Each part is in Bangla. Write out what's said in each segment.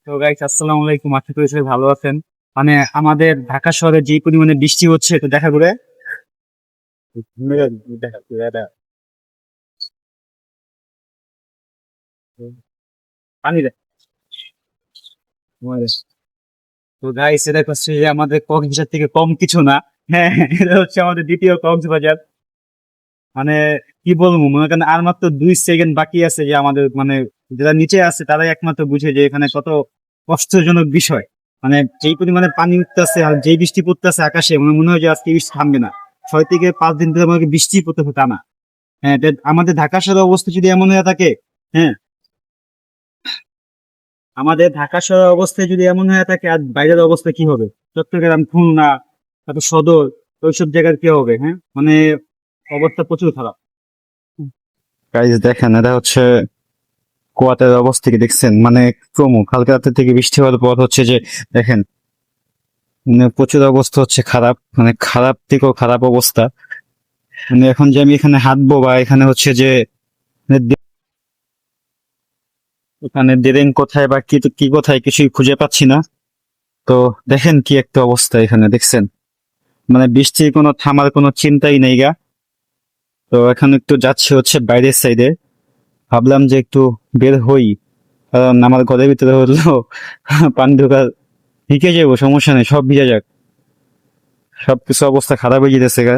তো গাইস, আসসালামু আলাইকুম। আশা করি সবাই ভালো আছেন। মানে আমাদের ঢাকা শহরে যে পরিমাণে বৃষ্টি হচ্ছে, তো দেখা করে পানি দেয়। তো গাইস, এটা হচ্ছে যে আমাদের কক্সবাজার থেকে কম কিছু না। হ্যাঁ, এটা হচ্ছে আমাদের দ্বিতীয় কক্সবাজার। মানে কি বলবো, মনে করেন আর মাত্র 2 সেকেন্ড বাকি আছে যে আমাদের মানে যারা নিচে আছে তারাই একমাত্র বুঝে যে এখানে কত কষ্টজনক বিষয়। মানে যেই পরিমাণে পানি উঠতেছে আর যেই বৃষ্টি পড়তেছে আকাশে, মনে হয় যে আজকে বৃষ্টি থামবে না। 6 থেকে 5 দিন ধরে আমাকে বৃষ্টি পড়তেছে টানা। হ্যাঁ, আমাদের ঢাকা শহরের অবস্থা যদি এমন হয়ে থাকে, হ্যাঁ, আমাদের ঢাকা শহরের অবস্থা যদি এমন হয়ে থাকে, আর বাইরের অবস্থা কি হবে? চট্টগ্রাম, খুলনা, তারপর সদর, ওইসব জায়গার কি হবে? হ্যাঁ, মানে অবস্থা প্রচুর খারাপ। গাইজ দেখেন, এটা হচ্ছে কুয়াতের অবস্থা কি দেখছেন? মানে প্রমুখ কালকে রাতের থেকে বৃষ্টি হওয়ার পর হচ্ছে যে দেখেন, মানে প্রচুর অবস্থা হচ্ছে খারাপ, মানে খারাপ থেকেও খারাপ অবস্থা। মানে এখন যে আমি এখানে হাঁটবো বা এখানে হচ্ছে যে মানে এখানে ড্রেন কোথায় বা কি কি কোথায় কিছুই খুঁজে পাচ্ছি না। তো দেখেন কি একটা অবস্থা এখানে দেখছেন, মানে বৃষ্টির কোনো থামার কোনো চিন্তাই নেই গা। তো এখন একটু যাচ্ছে হচ্ছে বাইরের সাইডে, ভাবলাম যে একটু বের হই, কারণ আমার ঘরের ভিতরে হলো পানি ঢোকার, ভিজে যাবো সমস্যা নেই, সব ভিজে যাক, সবকিছু অবস্থা খারাপ হয়ে যেতেছে গা।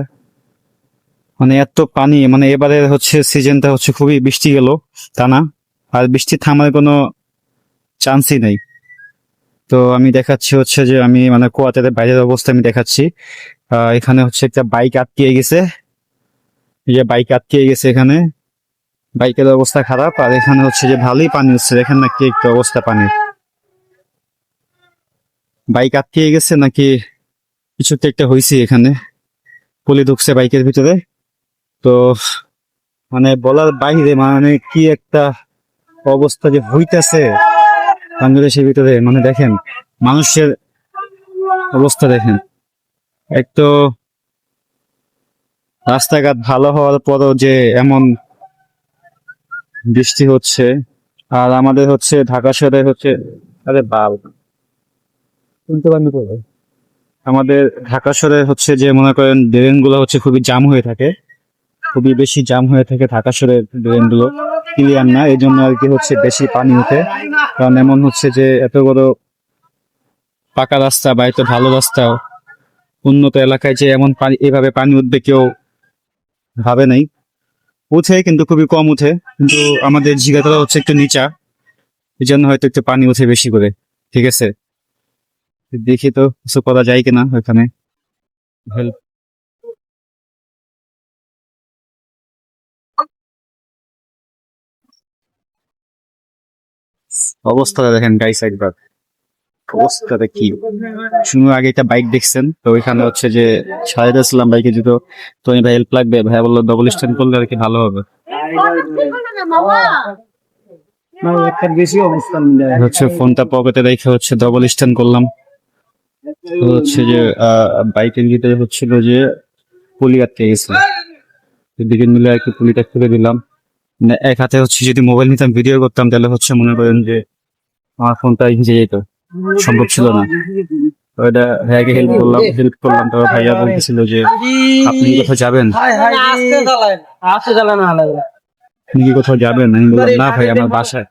মানে এত পানি, মানে এবারে হচ্ছে সিজনটা হচ্ছে খুবই বৃষ্টি গেল টানা, আর বৃষ্টি থামার কোনো চান্সই নেই। তো আমি দেখাচ্ছি হচ্ছে যে আমি মানে কোয়ার্টারের বাইরের অবস্থা আমি দেখাচ্ছি। এখানে হচ্ছে একটা বাইক আটকে গেছে, এই যে বাইক আটকে গেছে এখানে, বাইকের অবস্থা খারাপ। আর এখানে হচ্ছে যে ভালোই পানি হচ্ছে, দেখেন না কি একটা অবস্থা পানি। বাইক আটকে গেছে নাকি কিছু তো একটা হয়েছে এখানে, পলি ঢুকছে বাইকের ভিতরে। তো মানে বলার বাইরে, মানে কি একটা অবস্থা যে হইতেছে বাংলাদেশের ভিতরে। মানে দেখেন মানুষের অবস্থা দেখেন, এক তো রাস্তাঘাট ভালো হওয়ার পরও যে এমন বৃষ্টি হচ্ছে। আর আমাদের হচ্ছে ঢাকা শহরে হচ্ছে, আরে বাল শুনতে পারবি তো ভাই? আমাদের ঢাকা শহরে হচ্ছে যে মনে করেন ড্রেন গুলো হচ্ছে খুবই জাম হয়ে থাকে, খুবই বেশি জাম হয়ে থাকে ঢাকা শহরের ড্রেন গুলো, ক্লিয়ার না, এই জন্য আর কি হচ্ছে বেশি পানি ওঠে। কারণ এমন হচ্ছে যে এত বড় পাকা রাস্তা বা এত ভালো রাস্তা, উন্নত এলাকায় যে এমন পানি, এভাবে পানি উঠবে কেউ ভাবে নাই। উঠে কিন্তু খুবই কম উঠে, কিন্তু আমাদের ঝিগাতলা হচ্ছে একটু নিচা, এই জন্য হয়তো একটু পানি উঠে বেশি করে। ঠিক আছে, দেখি তো কিছু করা যায় কিনা ওখানে হেল্প। অবস্থাটা দেখেন গাইস একবার, অবস্থাটা কি। শুনু আগে একটা বাইক দেখছেন, তো ওইখানে হচ্ছে যে সারাই দিয়েছিলাম বাইকে জুতো, তো আমি ভাই হেল্প লাগবে, ভাই বললো ডবল স্ট্যান্ড করলে আর কি ভালো হবে। বেশি অবস্থা হচ্ছে ফোনটা পকেটে রেখে হচ্ছে ডবল স্ট্যান্ড করলাম। তো হচ্ছে যে বাইকের ভিতরে হচ্ছিল যে পুলি আটকে গেছে, দুজন মিলে আর কি পুলিটা খুলে দিলাম। মানে এক হাতে হচ্ছে যদি মোবাইল নিতাম ভিডিও করতাম, তাহলে হচ্ছে মনে করেন যে আমার ফোনটা ভিজে যেত, সম্ভব ছিল না। তো এটা ভাইয়াকে হেল্প করলাম, তো ভাইয়া বলতেছিল যে আপনি কি কোথাও যাবেন, আপনি কি কোথাও যাবেন? আমি বললাম না ভাই, আমার বাসায়,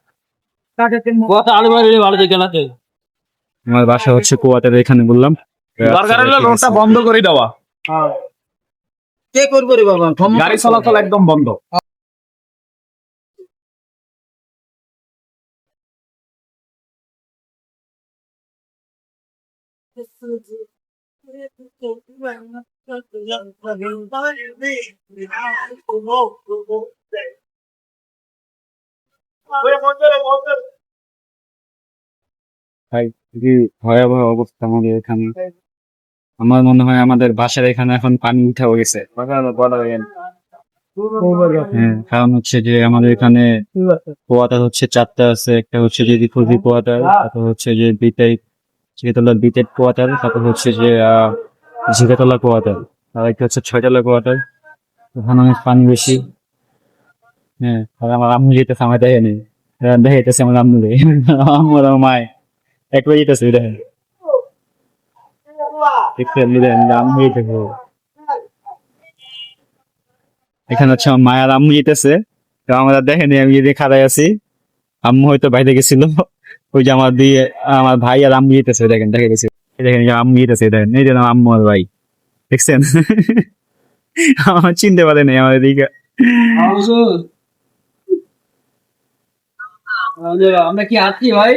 আমার বাসা হচ্ছে কুয়াতের এখানে বললাম। দরকার হলে রোডটা বন্ধ করে দেওয়া, কে করবো রে বাবা, গাড়ি চলাচল একদম বন্ধ। ভাই খুবই ভয়াবহ অবস্থা আমাদের এখানে। আমার মনে হয় আমাদের বাসার এখানে এখন পানি উঠে গেছে। হ্যাঁ, কারণ হচ্ছে যে আমাদের এখানে কোয়াটার হচ্ছে 4টা আছে, একটা হচ্ছে যে রিফুজি কোয়াটার, তারপর হচ্ছে যে বিটাই ঝিকেতলা বিটেড কোয়াটার, তারপর হচ্ছে যে ঝিকেতলা কোয়াটার, আর একটা হচ্ছে 6তলা কোয়াটার। ওখানে অনেক পানি বেশি। হ্যাঁ, আর আমার আম্মু যেতেছে, আমার দেখে নেই, দেখাইতেছে আমার আম্মু রে আম্মু আর আমার মায়। একবার যেতেছে দেখেন, দেখছেন দেখেন আম্মু যেতেছে, এখানে হচ্ছে আমার মায়ের আম্মু যেতেছে। তো আমরা দেখেনি, আমি যদি খাড়াই আছি, আম্মু হয়তো বাইরে গেছিল। ওই যে আমার দিয়ে আমার ভাই আর আম্মু যেতেছে, দেখেন দেখে গেছে, এই দেখেন এই যে আম্মু যেতেছে, দেখেন এই যে আমার আম্মু আর ভাই, দেখছেন? আমার চিনতে পারে নাই আমাদের দিকে। আমরা কি আছি ভাই?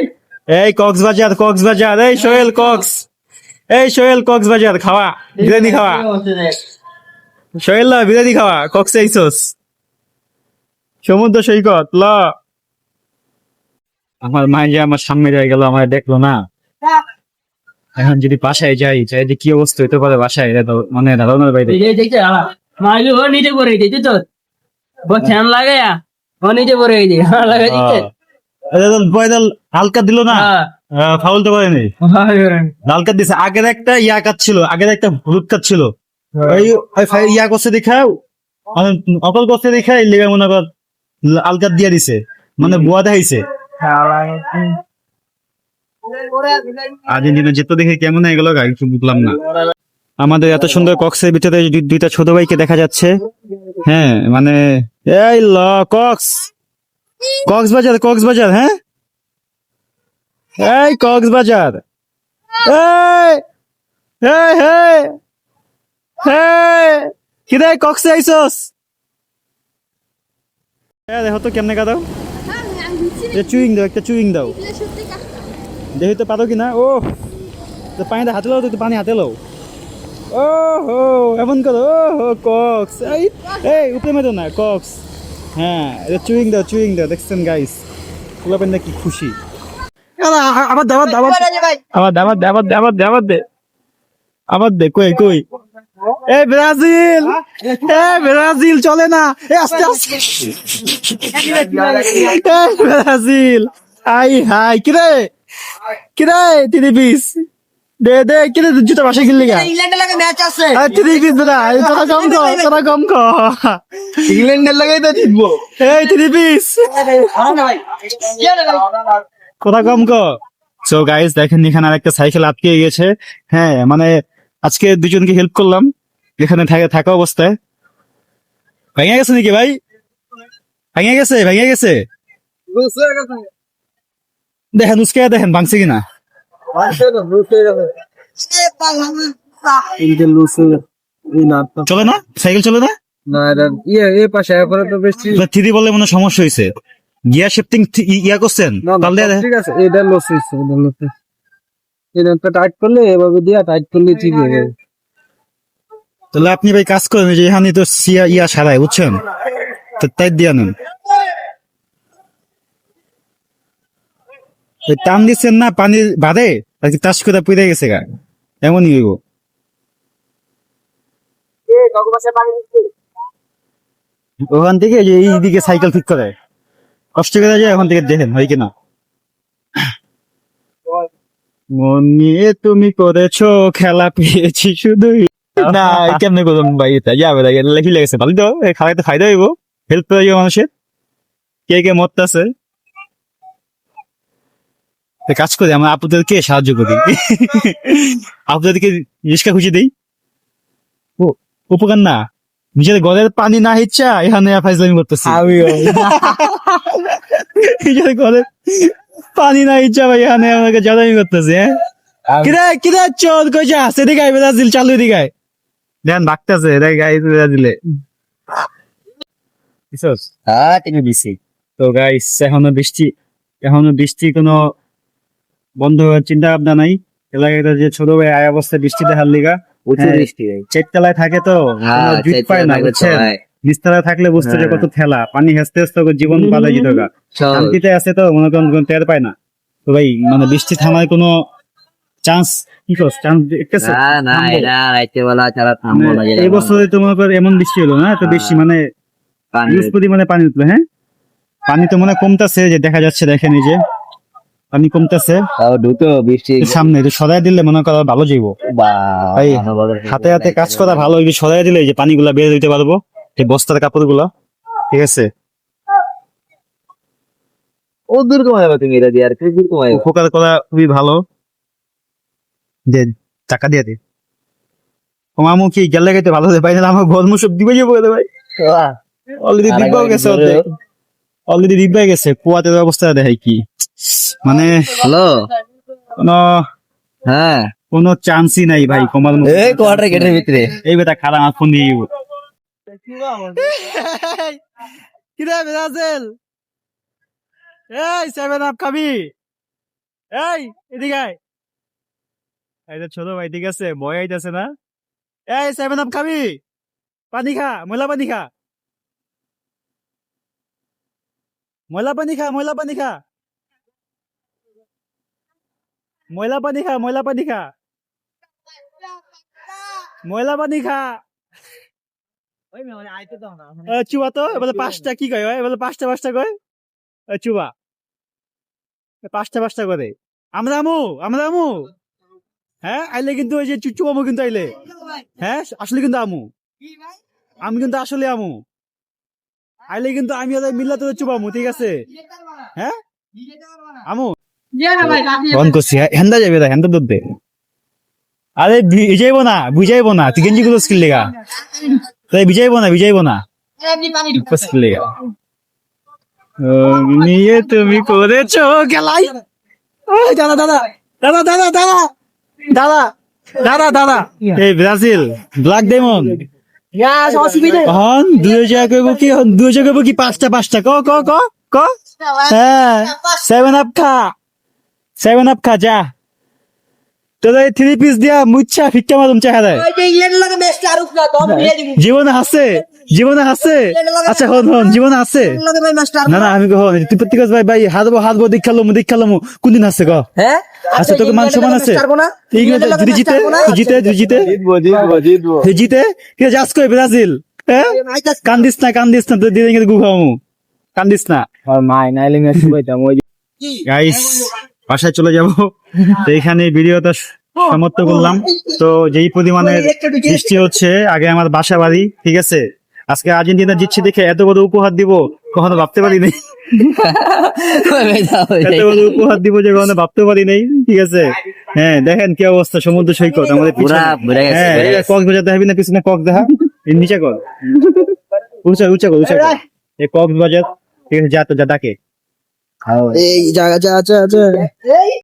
এই কক্সবাজার, কক্সবাজার, এই সোহেল কক্স, এই সোহেল কক্সবাজার খাওয়া, বিরিয়ানি খাওয়া, সোহেল লা বিরিয়ানি খাওয়া, কক্সে আইসোস, সমুদ্র সৈকত ল। আমার মায়ের যে আমার সামনে যাই গেল, আমার দেখলো না। এখন যদি বাসায় যাই, যাই যে কি অবস্থা হইতে পারে বাসায়, এটা তো মানে ধারণার বাইরে। দেখছে মাইলু ও নিচে পড়ে গেছে তো ফ্যান লাগায়া ও নিচে পড়ে গেছে লাগাই দিচ্ছে বয়দাল হালকা দিল না, ফাউল তো করেনি, হ্যাঁ হালকা দিছে। আগের একটা ইয়া কাট ছিল, আগের একটা হলুদ কাট ছিল, ওই ইয়া করছে দেখাও, মানে অকল করছে দেখা, এই লেগে মনে কর আলকা দিয়া দিছে, মানে বুয়া দেখাইছে। আর্জেন্টিনা যেত দেখে কেমন হয়ে গেল কিছু বুঝলাম না। আমাদের এত সুন্দর কক্সের ভিতরে দুইটা ছোট ভাইকে দেখা যাচ্ছে। হ্যাঁ মানে এই ল কক্স, কক্সবাজার, কক্সবাজার, হ্যাঁ এই কক্সবাজার, এই এই হে হে কিরে কক্সে আইসস? দেখো তো কেমনে কাদাও, চুইং দাও, একটা চুইং দাও, দেখি তো পারো কিনা। ও পানিতে হাতে লাও, তো একটু পানি হাতে লাও। ও হো এমন করো, ও হো কক্স, এই এই উপরে মেরো না, কক্স। হ্যাঁ এটা চুইং দাও, চুইং দাও, দেখছেন গাইস পোলাপেন না কি খুশি। আবার দে, আবার দে, আবার দে, আবার দে, আবার দে, আবার দে, আবার দে, আবার দে, কই কই, এই ব্রাজিল, এই ব্রাজিল চলে না, এই আস্তে আস্তে, এই ব্রাজিল, আই হাই কিরে, কিরে 3 পিস দে দে, কিরে জুতা বাসা কিনলি গা, ইংল্যান্ডের লাগে ম্যাচ আছে 3 পিস বেটা, তোরা কম কর, তোরা কম কর, ইংল্যান্ডের লাগাই তো জিতবো। এই 3 পিস কথা কম কর। সো গাইস দেখেন এখানে আরেকটা সাইকেল আটকে গেছে। হ্যাঁ মানে আজকে দুজনকে হেল্প করলাম এখানে থাকা অবস্থায়। ভেঙে গেছে নাকি ভাই? ভেঙে গেছে, ভেঙে গেছে, দেখেন উস্কে দেখেন ভাঙছে কিনা। চলে না সাইকেল, চলে না। থ্রি বলে মনে হয় সমস্যা হয়েছে, গিয়ার শিফটিং ইয়া করছেন তাহলে ঠিক আছে, এটা লস হয়েছে, এটা লস হয়েছে। এটা টাইট করলে এভাবে দিয়া টাইট করলে ঠিক হয়ে যাবে। তাহলে আপনি ভাই কাজ করেন, যে এখানে তো ইয়া সারাই বুঝছেন, তো তাই দিয়া নেন। টান দিচ্ছেন না, পানি বাদে আর কি টাচ করে পুড়ে গেছে গা, এমনই হইব। ওখান থেকে যে এইদিকে সাইকেল ঠিক করে কষ্ট করে যায়, ওখান থেকে দেখেন হয় কিনা। মন নিয়ে তুমি করেছো খেলা, পেয়েছি শুধুই না, কেমনে করুন ভাই, এটা যাবে লেখি লেগেছে ভালো তো, খাওয়াই তো ফায়দা হইব, হেল্প করে যাবো মানুষের। কে কে মরতেছে কাজ করি, আমরা আপুদেরকে সাহায্য করি, আপুদেরকে রিস্কা খুঁজে দিই। ও উপকার না, নিজের ঘরের পানি না ইচ্ছা এখানে ফাইজলামি করতেছি, নিজের ঘরের পানি না ইচ্ছা ভাই এখানে আমাকে জ্বালামি করতেছে। হ্যাঁ কিরে কিরে চোর কই যা, সেদিকে আই ব্রাজিল চালু, দিকে দেন ভাগতেছে দেখ গাই ব্রাজিলে। হ্যাঁ তুমি বিসি তো গাইস এখনো বৃষ্টি কোনো বন্ধ হওয়ার চিন্তা ভাবনা নাই। এলাকায় যে ছোট ভাই আয় অবস্থায় বৃষ্টি দেখার লিগা, প্রচুর হ্যাঁ, বৃষ্টি ভাই। চারতলায় থাকে তো কোনো জুট পায় না বুঝছেন, নিচতলায় থাকলে বুঝতে যে কত ঠেলা, পানি হেসতে হেসতে ওকে জীবন পালাই যেত গা। শান্তিতে আছে তো মনে করেন কোনো টের পায় না। তো ভাই মানে বৃষ্টি থামার কোনো চান্স কি কস, চান্স দেখতেছে? না এটা রাইতে বেলা ছাড়া থামবো না। এই বছরে তো মনে কর এমন বৃষ্টি হলো না, তো বেশি মানে ইউজ পরিমাণে পানি উঠলো। হ্যাঁ পানি তো মনে কমতেছে, যে দেখা যাচ্ছে, দেখেন এই যে পানি কমতেছে দুটো বৃষ্টি সামনে, একটু সরাই দিলে মনে করো ভালো যাইব। ভাই হাতে হাতে কাজ করা ভালো, একটু সরাই দিলে এই যে পানিগুলা বের দিতে পারবো, এই বস্তার কাপড় গুলা, ঠিক আছে। ও দূর কমাইবা তুমি এটা দিয়ে আর কি দূর কমাইবা উপকার করা খুবই ভালো। দে টাকা দিয়ে দে। মামু কি গেলে গাইতে ভালো দে ভাই, না আমার গরম সব দিবে যাবো ভাই। অলরেডি দিব্যাও গেছে অর্ধেক, অলরেডি দিব্যাই গেছে। কুয়াতের অবস্থা দেখাই কি, মানে হ্যালো কোনো হ্যাঁ কোনো চান্সই নাই ভাই কমার মতো। এই কোয়ার্টার গেটের ভিতরে এই বেটা খারাপ আমার ফোন দিয়ে দিব। কিরে ব্রাজিল এই 7 আপ খাবি এই এদিকে আয় এটা ছোট ভাই ঠিক আছে, ভয় আইতাছে না? এই 7 আপ খাবি পানি খা ময়লা পানি খা ময়লা পানি খা ময়লা পানি খা ময়লা পানি খা ময়লা পানি খা ময়লা পানি খা চুবা তো এবারে 5টা কি কয় এবারে 5টা কয় চুবা 5টা করে আমরা আমু হ্যাঁ আইলে কিন্তু ওই যে চুচু আমু কিন্তু আইলে হ্যাঁ আসলে কিন্তু আমু আমি কিন্তু আসলে আমু আইলে কিন্তু আমি ওদের মিল্লা তোদের চুবামু ঠিক আছে হ্যাঁ আমু ফোন করছি হেন্দা যাবে না, হেন্দা দুধ দে। আরে ভিজাইবো না বুঝাইবো না, তুই গেঞ্জি গুলো স্কিল লেগা তাই ভিজাইবো না স্কিল লেগা। নিয়ে তুমি করেছো গেলাই। দাদা দাদা দাদা দাদা দাদা দাদা দাদা দাদা এই ব্রাজিল ব্ল্যাক ডায়মন্ড হন 2000 কইব কি, 2000 কইব কি 5টা ক ক ক ক হ্যাঁ 7 আপ খা 7 আপ খা যা। তোদের 3 পিস দিয়া মুচ্ছা ফিক্কা মারুম চেহারায়। জীবনে হাসে আচ্ছা হন জীবনে হাসে না না আমি হন তুই প্রত্যেক ভাই হারবো দেখালো কোনদিন হাসে ক আচ্ছা তোকে মান সমান আছে যদি জিতে তুই জিতে ঠিক আছে আজকে ব্রাজিল হ্যাঁ কান্দিস না তোর দিদিকে গুখামু কান্দিস না। মাই নাইলে মেসি কইতাম ওই গাইস বাসায় চলে যাব, তো এখানে ভিডিওটা সমাপ্ত করলাম। তো যেই পরিমাণে বৃষ্টি হচ্ছে, আগে আমার বাসা বাড়ি ঠিক আছে, আজকে আর্জেন্টিনা জিতছে দেখে এত বড় উপহার দিব কখনো ভাবতে পারি নাই। এত বড় উপহার দিব যে কখনো ভাবতে পারি নাই ঠিক আছে। হ্যাঁ দেখেন কি অবস্থা, সমুদ্র সৈকত আমাদের পিছনে। হ্যাঁ কক্সবাজার দেখাবি না পিছনে, কক দেখা নিচে কর উঁচা কর এই কক্সবাজার ঠিক আছে, যা তো যা ডাকে এই জায়গা যা